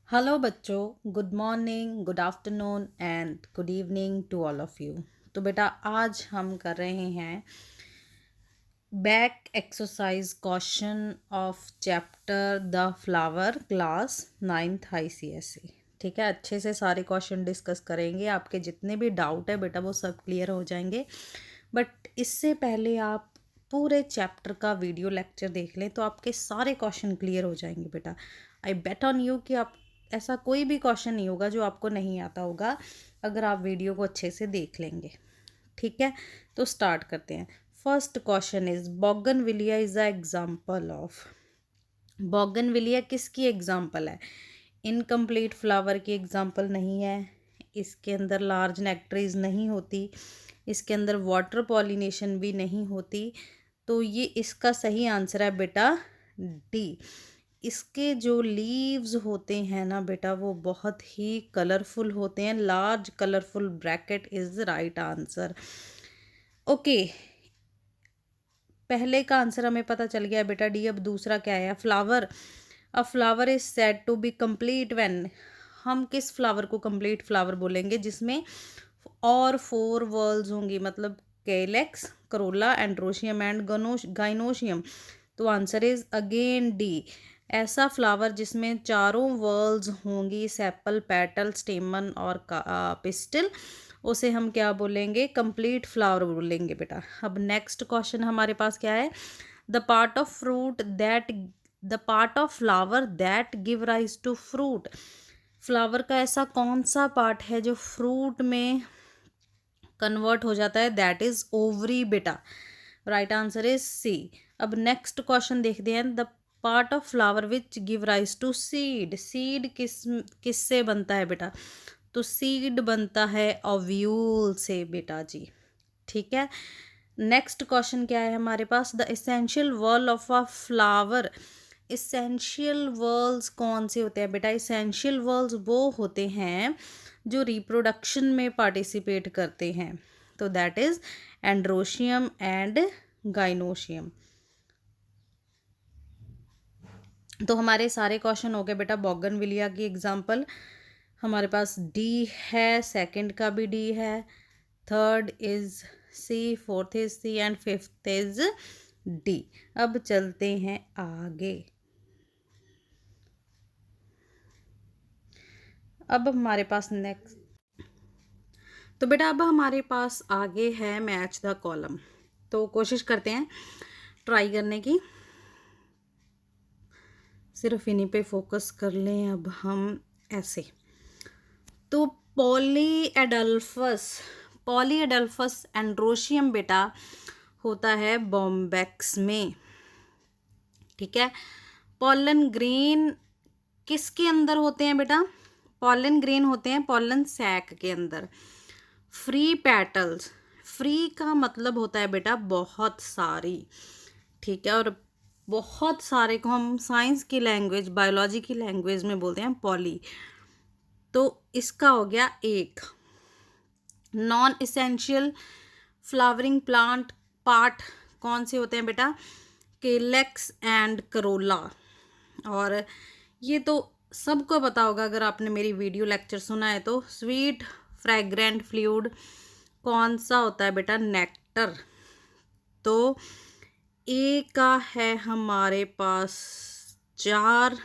Hello बच्चों, good morning, good afternoon and good evening to all of you. तो बेटा आज हम कर रहे हैं back exercise question of chapter the flower class 9th ICSE। ठीक है, अच्छे से सारे क्वेश्चन डिस्कस करेंगे। आपके जितने भी डाउट है बेटा वो सब क्लियर हो जाएंगे। बट इससे पहले आप पूरे चैप्टर का वीडियो लेक्चर देख लें तो आपके सारे क्वेश्चन क्लियर हो जाएंगे बेटा। आई बेट ऑन यू कि आप ऐसा कोई भी क्वेश्चन नहीं होगा जो आपको नहीं आता होगा अगर आप वीडियो को अच्छे से देख लेंगे। ठीक है, तो स्टार्ट करते हैं। First question is bougainvillea is a example of. Bougainvillea किसकी एग्जाम्पल है? इनकम्प्लीट फ्लावर की एग्जाम्पल नहीं है। इसके अंदर लार्ज नेक्टरीज नहीं होती, इसके अंदर वाटर पॉलिनेशन भी नहीं होती। तो ये इसका सही आंसर है बेटा डी। इसके जो लीव्स होते हैं ना बेटा वो बहुत ही कलरफुल होते हैं। Large colourful bracket is right answer. Okay, पहले का आंसर हमें पता चल गया बेटा डी। अब दूसरा क्या है? Flower. A flower is said to be complete when. हम किस फ्लावर को कंप्लीट फ्लावर बोलेंगे? जिसमें और 4 वर्ल्स होंगी, मतलब calyx, Corolla, androecium and gynoecium. तो आंसर इज अगेन डी। ऐसा फ्लावर जिसमें चारों वर्ल्स होंगी, सेपल, पेटल, स्टेमन और पिस्टल, उसे हम क्या बोलेंगे? कंप्लीट फ्लावर बोलेंगे बेटा। अब नेक्स्ट क्वेश्चन हमारे पास क्या है? The part of fruit that the part of flower that give rise to fruit. Flower का ऐसा कौन सा पार्ट है जो फ्रूट में कन्वर्ट हो जाता है? दैट इज ओवरी बेटा। Right answer is C. अब नेक्स्ट क्वेश्चन देखते हैं। The part of flower which give rise to seed. Seed किससे बनता है बेटा? तो सीड बनता है ओव्यूल से बेटा जी। ठीक है, नेक्स्ट क्वेश्चन क्या है हमारे पास? The essential whorl of a flower. Essential whorls कौन से होते हैं बेटा? इसेंशियल वर्ल्स वो होते हैं जो रिप्रोडक्शन में पार्टिसिपेट करते हैं। तो that is androecium and gynoecium. तो हमारे सारे क्वेश्चन हो गए बेटा बॉगनविलिया की एग्जाम्पल। हमारे पास डी है, सेकंड का भी डी है, third is C, fourth is C and fifth is D. अब चलते हैं आगे। अब हमारे पास नेक्स्ट, तो बेटा अब हमारे पास आगे है मैच द कॉलम। तो कोशिश करते हैं ट्राई करने की, सिर्फ इन्हीं पे फोकस कर लें अब हम। ऐसे तो पॉलीएडल्फस एंड्रोशियम बेटा होता है बॉम्बैक्स में। ठीक है, पॉलन ग्रेन किसके अंदर होते हैं बेटा? पॉलन ग्रेन होते हैं पॉलन सैक के अंदर। फ्री पेटल्स, फ्री का मतलब होता है बेटा बहुत सारी। ठीक है, और बहुत सारे को हम साइंस की लैंग्वेज, बायोलॉजी की लैंग्वेज में बोलते हैं पॉली। तो इसका हो गया एक। Non essential flowering plant part कौन से होते हैं बेटा? Calyx and Corolla. और ये तो सबको पता होगा अगर आपने मेरी वीडियो लेक्चर सुना है तो। स्वीट फ्रेग्रेंट फ्लूइड कौन सा होता है बेटा? नेक्टर। तो ए का है हमारे पास 4,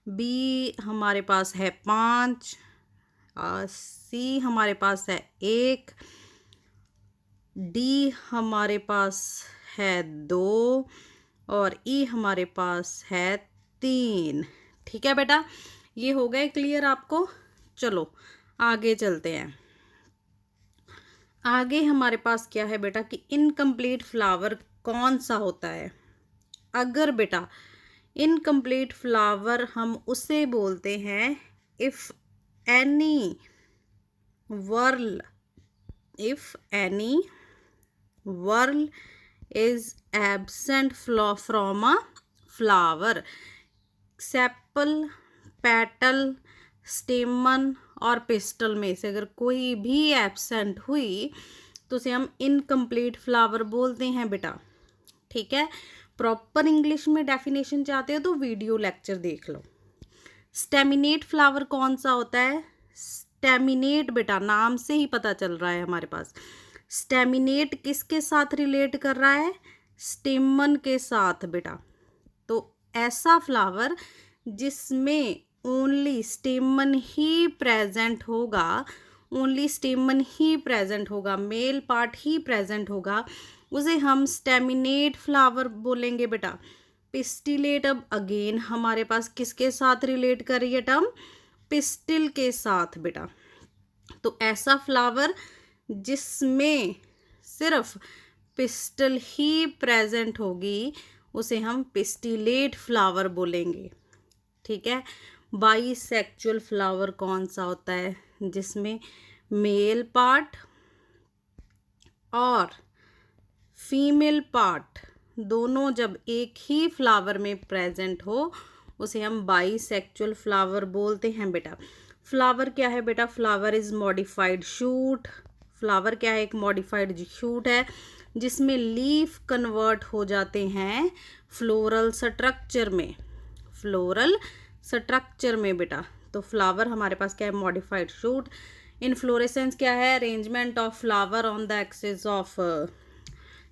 बी हमारे पास है 5, सी हमारे पास है 1, डी हमारे पास है 2 और ई हमारे पास है 3। ठीक है बेटा, ये हो गए क्लियर आपको। चलो आगे चलते हैं। आगे हमारे पास क्या है बेटा कि इनकम्प्लीट फ्लावर कौन सा होता है? अगर बेटा इनकम्प्लीट फ्लावर हम उसे बोलते हैं if any whorl is absent from a flower। Sepal, petal, stamen और पिस्टल में से अगर कोई भी एब्सेंट हुई तो उसे हम इनकम्प्लीट फ्लावर बोलते हैं बेटा। ठीक है, प्रॉपर इंग्लिश में डेफिनेशन चाहते हो तो वीडियो लेक्चर देख लो। स्टेमिनेट फ्लावर कौन सा होता है? स्टेमिनेट बेटा नाम से ही पता चल रहा है हमारे पास। स्टेमिनेट किसके साथ रिलेट कर रहा है? स्टेमन के साथ बेटा। तो ऐसा फ्लावर जिसमें ओनली स्टेमन ही प्रेजेंट होगा, ओनली स्टेमन ही प्रेजेंट होगा, मेल पार्ट ही प्रेजेंट होगा, उसे हम स्टेमिनेट फ्लावर बोलेंगे बेटा। पिस्टिलेट अब अगेन हमारे पास किसके साथ रिलेट कर रही है टर्म? पिस्टिल के साथ बेटा। तो ऐसा फ्लावर जिसमें सिर्फ पिस्टल ही प्रेजेंट होगी उसे हम पिस्टिलेट फ्लावर बोलेंगे। ठीक है। बाइसेक्सुअल फ्लावर कौन सा होता है? जिसमें मेल पार्ट और फीमेल पार्ट दोनों जब एक ही फ्लावर में प्रेजेंट हो उसे हम बाइसेक्सुअल फ्लावर बोलते हैं बेटा। फ्लावर क्या है बेटा? Flower is modified shoot. Flower क्या है? एक मॉडिफाइड शूट है जिसमें लीफ कन्वर्ट हो जाते हैं फ्लोरल स्ट्रक्चर में, फ्लोरल स्ट्रक्चर में बेटा। तो फ्लावर हमारे पास क्या है? Modified shoot. इनफ्लोरेसेंस क्या है? Arrangement of flower on the axis of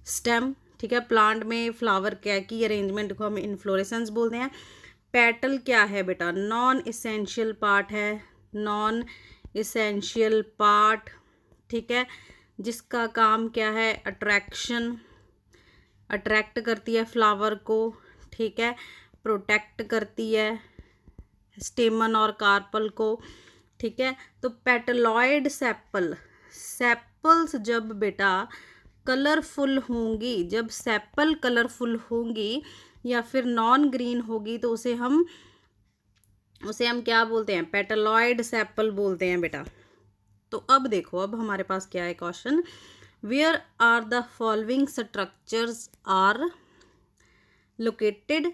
stem. ठीक है। प्लांट में फ्लावर क्या की अरेंजमेंट को हम इनफ्लोरेसेंस बोलते हैं। पेटल क्या है बेटा? नॉन इसेंशियल पार्ट है, नॉन इसेंशियल पार्ट। ठीक है। जिसका काम क्या है? अट्रैक्शन, अट्रैक्ट करती है फ्लावर को। ठीक है। प्रोटेक्ट करती है स्टेमन और कार्पल को। ठीक है। तो पेटलॉइड सेपल, सेपल्स जब बेटा कलरफुल होंगी, जब सेपल कलरफुल होंगी या फिर नॉन ग्रीन होगी तो उसे हम क्या बोलते हैं? पेटलॉइड सेपल बोलते हैं बेटा। तो अब देखो, अब हमारे पास क्या है question? Where are the following structures are located,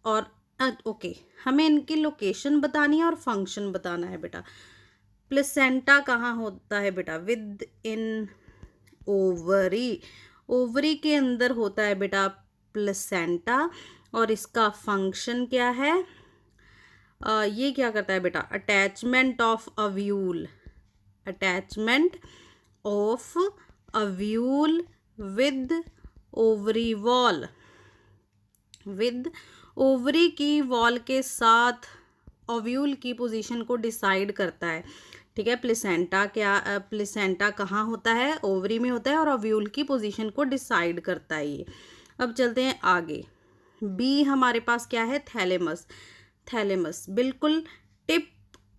और ओके हमें इनकी लोकेशन बतानी है और फंक्शन बताना है बेटा। प्लेसेंटा कहाँ होता है बेटा? विद इन ओवरी, ओवरी के अंदर होता है बेटा प्लेसेंटा। और इसका फंक्शन क्या है? ये क्या करता है बेटा? Attachment of ovule, attachment of ovule with ovary wall, with ovary की वॉल के साथ ओव्यूल की पोजीशन को डिसाइड करता है। ठीक है। प्लेसेंटा क्या, प्लेसेंटा कहाँ होता है? ओवरी में होता है और ओव्यूल की पोजीशन को डिसाइड करता है ये। अब चलते हैं आगे। बी हमारे पास क्या है? थैलेमस। थैलेमस बिल्कुल टिप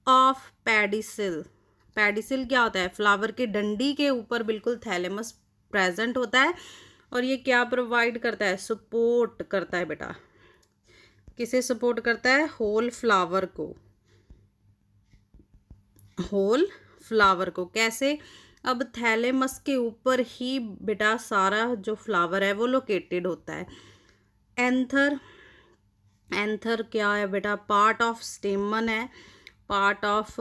ऑफ पेडिसिल। पेडिसिल क्या होता है? फ्लावर के डंडी के ऊपर बिल्कुल थैलेमस प्रेजेंट होता है और ये क्या प्रोवाइड करता है? सपोर्ट करता है बेटा। किसे सपोर्ट करता है? होल फ्लावर को, होल फ्लावर को। कैसे? अब थैलेमस के ऊपर ही बेटा सारा जो फ्लावर है वो लोकेटेड होता है। एंथर, एंथर क्या है बेटा? पार्ट ऑफ स्टेमन है, पार्ट ऑफ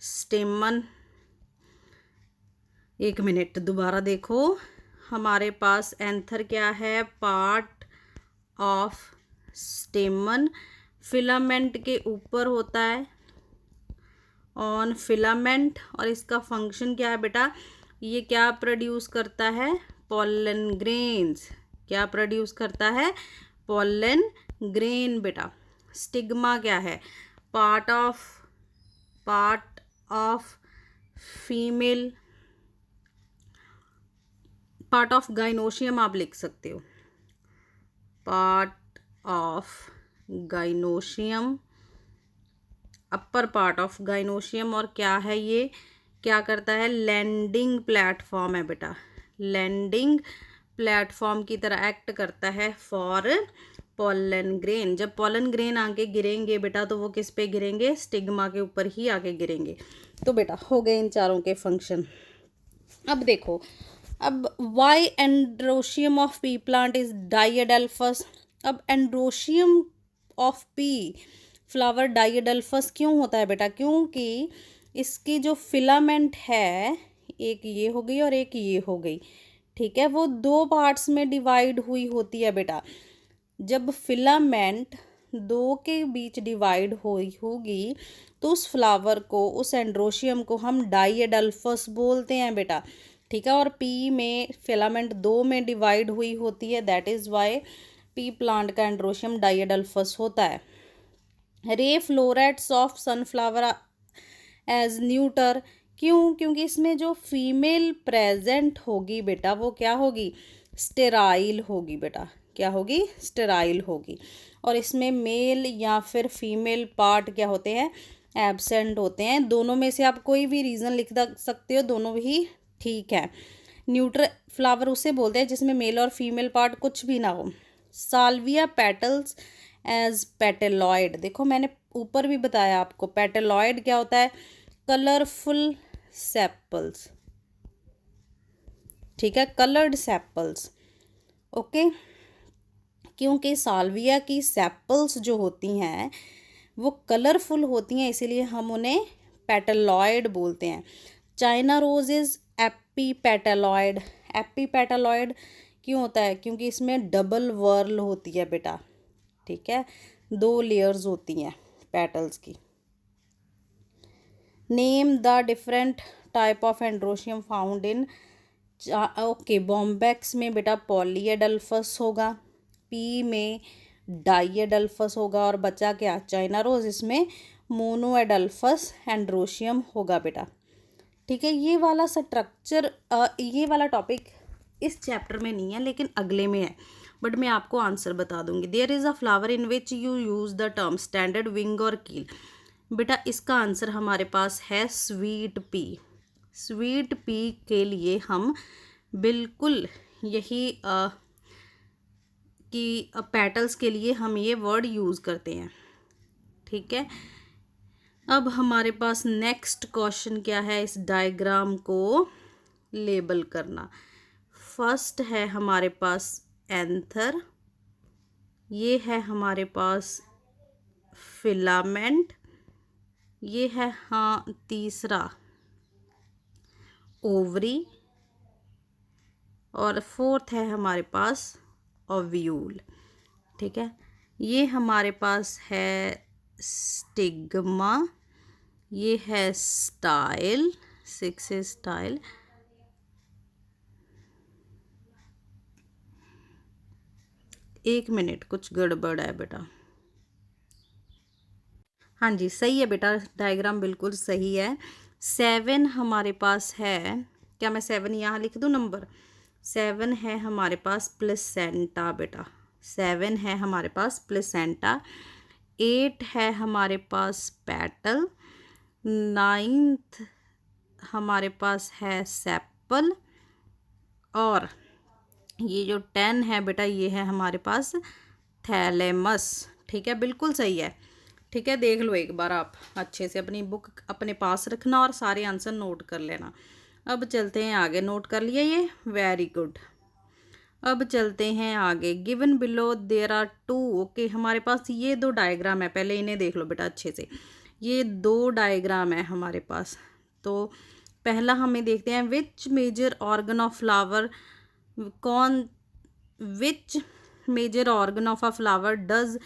स्टेमन। एक मिनट दोबारा देखो, हमारे पास एंथर क्या है? Part of स्टेमन। फिलामेंट के ऊपर होता है, ऑन फिलामेंट। और इसका फंक्शन क्या है बेटा? ये क्या प्रोड्यूस करता है? Pollen grains. क्या प्रोड्यूस करता है? पॉलन ग्रेन बेटा। स्टिग्मा क्या है? Part of female, part of gynoecium आप लिख सकते हो, part of gynoecium, upper part of gynoecium. और क्या है ये? क्या करता है? लैंडिंग प्लेटफॉर्म है बेटा, लैंडिंग प्लेटफॉर्म की तरह एक्ट करता है फॉर पॉलन ग्रेन। जब पॉलन ग्रेन आके गिरेंगे बेटा तो वो किस पे गिरेंगे? स्टिग्मा के ऊपर ही आके गिरेंगे। तो बेटा हो गए इन चारों के फंक्शन। अब देखो, अब why androecium of pea plant is diadelphous. अब androecium of pea flower diadelphous क्यों होता है बेटा? क्योंकि इसकी जो फिलामेंट है, एक ये हो गई और एक ये हो गई। ठीक है। वो दो पार्ट्स में डिवाइड हुई होती है बेटा। जब फिलामेंट दो के बीच डिवाइड होगी तो उस फ्लावर को, उस एंड्रोशियम को हम डाइएडल्फस बोलते हैं बेटा, ठीक है। और पी में फिलामेंट दो में डिवाइड हुई होती है, that is Y P plant का एंड्रोशियम डाइएडल्फस होता है। Ray florets of sunflower as neuter, क्यों? क्योंकि इसमें जो फीमेल प्रेजेंट होगी बेटा वो क्या होगी? स्टेराइल होगी बेटा। क्या होगी? स्टेराइल होगी। और इसमें मेल या फिर फीमेल पार्ट क्या होते हैं? एब्सेंट होते हैं। दोनों में से आप कोई भी रीज़न लिख सकते हो, दोनों ही ठीक है। न्यूट्रल फ्लावर उसे बोलते हैं जिसमें मेल और फीमेल पार्ट कुछ भी ना हो। साल्विया पेटल्स एज पेटेलॉइड, देखो मैंने ऊपर भी बताया आपको, पेटेलॉइड क्या होता है? कलरफुल सेपल्स, ठीक है, कलर्ड सेपल्स। ओके, क्योंकि साल्विया की सेपल्स जो होती हैं वो कलरफुल होती हैं, इसीलिए हम उन्हें पेटेलॉइड बोलते हैं। China rose is एपीपेटेलॉइड। एपीपेटेलॉइड क्यों होता है? क्योंकि इसमें डबल वर्ल होती है बेटा, ठीक है, दो लेयर्स होती हैं पेटल्स की। Name the different type of androecium found in, okay, Bombax में बेटा पॉलीएडल्फस होगा, पी में डाइएडल्फस होगा, और बचा क्या? चाइना रोज, इसमें मोनोएडल्फस एंड्रोशियम होगा बेटा, ठीक है। ये वाला स्ट्रक्चर, ये वाला टॉपिक इस चैप्टर में नहीं है लेकिन अगले में है, बट मैं आपको आंसर बता दूंगी। There is a flower in which you use the term standard wing और कील, बेटा इसका आंसर हमारे पास है स्वीट पी। स्वीट पी के लिए हम बिल्कुल यही कि पेटल्स के लिए हम ये वर्ड यूज़ करते हैं, ठीक है। अब हमारे पास नेक्स्ट क्वेश्चन क्या है? इस डायग्राम को लेबल करना। फर्स्ट है हमारे पास एंथर, ये है हमारे पास फिलामेंट, ये है हाँ तीसरा ओवरी, और फोर्थ है हमारे पास ओव्यूल, ठीक है। ये हमारे पास है स्टिग्मा, ये है स्टाइल, 6 है स्टाइल, एक मिनट कुछ गड़बड़ है बेटा। हाँ जी सही है बेटा, डायग्राम बिल्कुल सही है। 7 हमारे पास है, क्या मैं 7 यहाँ लिख दूँ नंबर? 7 है हमारे पास प्लेसेंटा बेटा, 7 है हमारे पास प्लेसेंटा। 8 है हमारे पास पेटल। 9th हमारे पास है सेपल, और ये जो 10 है बेटा ये है हमारे पास थैलेमस, ठीक है, बिल्कुल सही है, ठीक है। देख लो एक बार आप अच्छे से, अपनी बुक अपने पास रखना और सारे आंसर नोट कर लेना। अब चलते हैं आगे, नोट कर लिया ये, वेरी गुड। अब चलते हैं आगे। Given below there are 2, okay, हमारे पास ये 2 डायग्राम है, पहले इन्हें देख लो बेटा अच्छे से। ये 2 डायग्राम है हमारे पास, तो पहला हमें देखते हैं which major organ of flower, कौन, which major organ of a flower does,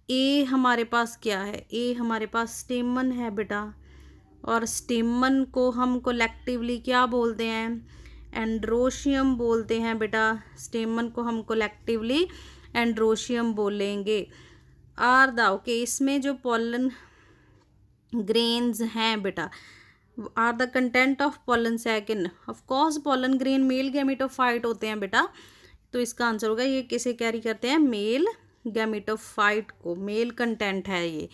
ए हमारे पास क्या है? ए हमारे पास स्टेमन है बेटा, और स्टेमन को हम कोलेक्टिवली क्या बोलते हैं? एंड्रोशियम बोलते हैं बेटा, स्टेमन को हम कोलेक्टिवली एंड्रोशियम बोलेंगे। आर द, ओके, इसमें जो पॉलन ग्रेन्स हैं बेटा, are the content of pollen sac in, of course pollen grain male gametophyte होते हैं बेटा, तो इसका आंसर होगा ये किसे कैरी करते हैं? मेल गैमेटोफाइट को, मेल कंटेंट है ये।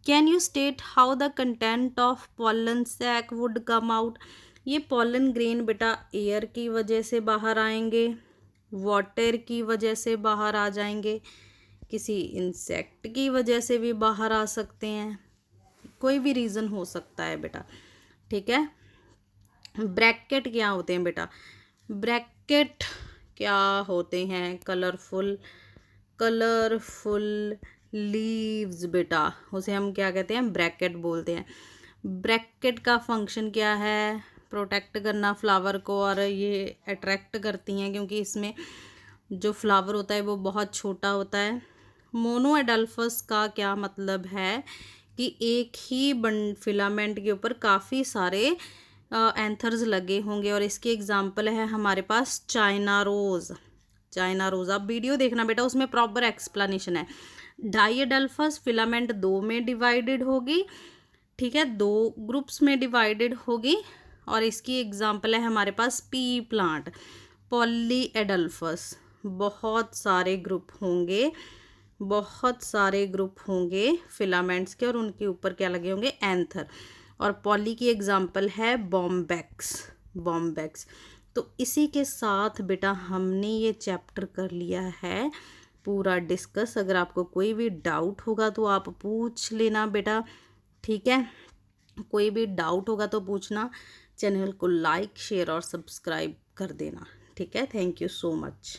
Can you state how the content of pollen sac would come out, ये पॉलन ग्रेन बेटा एयर की वजह से बाहर आएंगे, वाटर की वजह से बाहर आ जाएंगे, किसी इंसेक्ट की वजह से भी बाहर आ सकते हैं, कोई भी रीज़न हो सकता है बेटा, ठीक है। ब्रैकेट क्या होते हैं बेटा? ब्रैकेट क्या होते हैं? कलरफुल, कलरफुल लीव्स बेटा, उसे हम क्या कहते हैं? ब्रैकेट बोलते हैं। ब्रैकेट का फंक्शन क्या है? प्रोटेक्ट करना फ्लावर को, और ये अट्रैक्ट करती हैं क्योंकि इसमें जो फ्लावर होता है वो बहुत छोटा होता है, मोनो एडल्फस का क्या मतलब है कि एक ही फिलामेंट के ऊपर काफ़ी सारे एंथर्स लगे होंगे, और इसकी एग्जांपल है हमारे पास चाइना रोज़। चाइना रोज़ आप वीडियो देखना बेटा, उसमें प्रॉपर एक्सप्लेनेशन है। डाई एडल्फस फिलामेंट दो में डिवाइडेड होगी, ठीक है, दो ग्रुप्स में डिवाइडेड होगी, और इसकी एग्जांपल है हमारे पास पी प्लांट। पॉली एडल्फस बहुत सारे ग्रुप होंगे, बहुत सारे ग्रुप होंगे फिलामेंट्स के, और उनके ऊपर क्या लगे होंगे, एंथर। और पॉली की एग्जांपल है बॉम्बैक्स, बॉम्बैक्स। तो इसी के साथ बेटा हमने ये चैप्टर कर लिया है पूरा डिस्कस। अगर आपको कोई भी डाउट होगा तो आप पूछ लेना बेटा, ठीक है, कोई भी डाउट होगा तो पूछना। चैनल को लाइक शेयर और सब्सक्राइब कर देना, ठीक है। Thank you so much.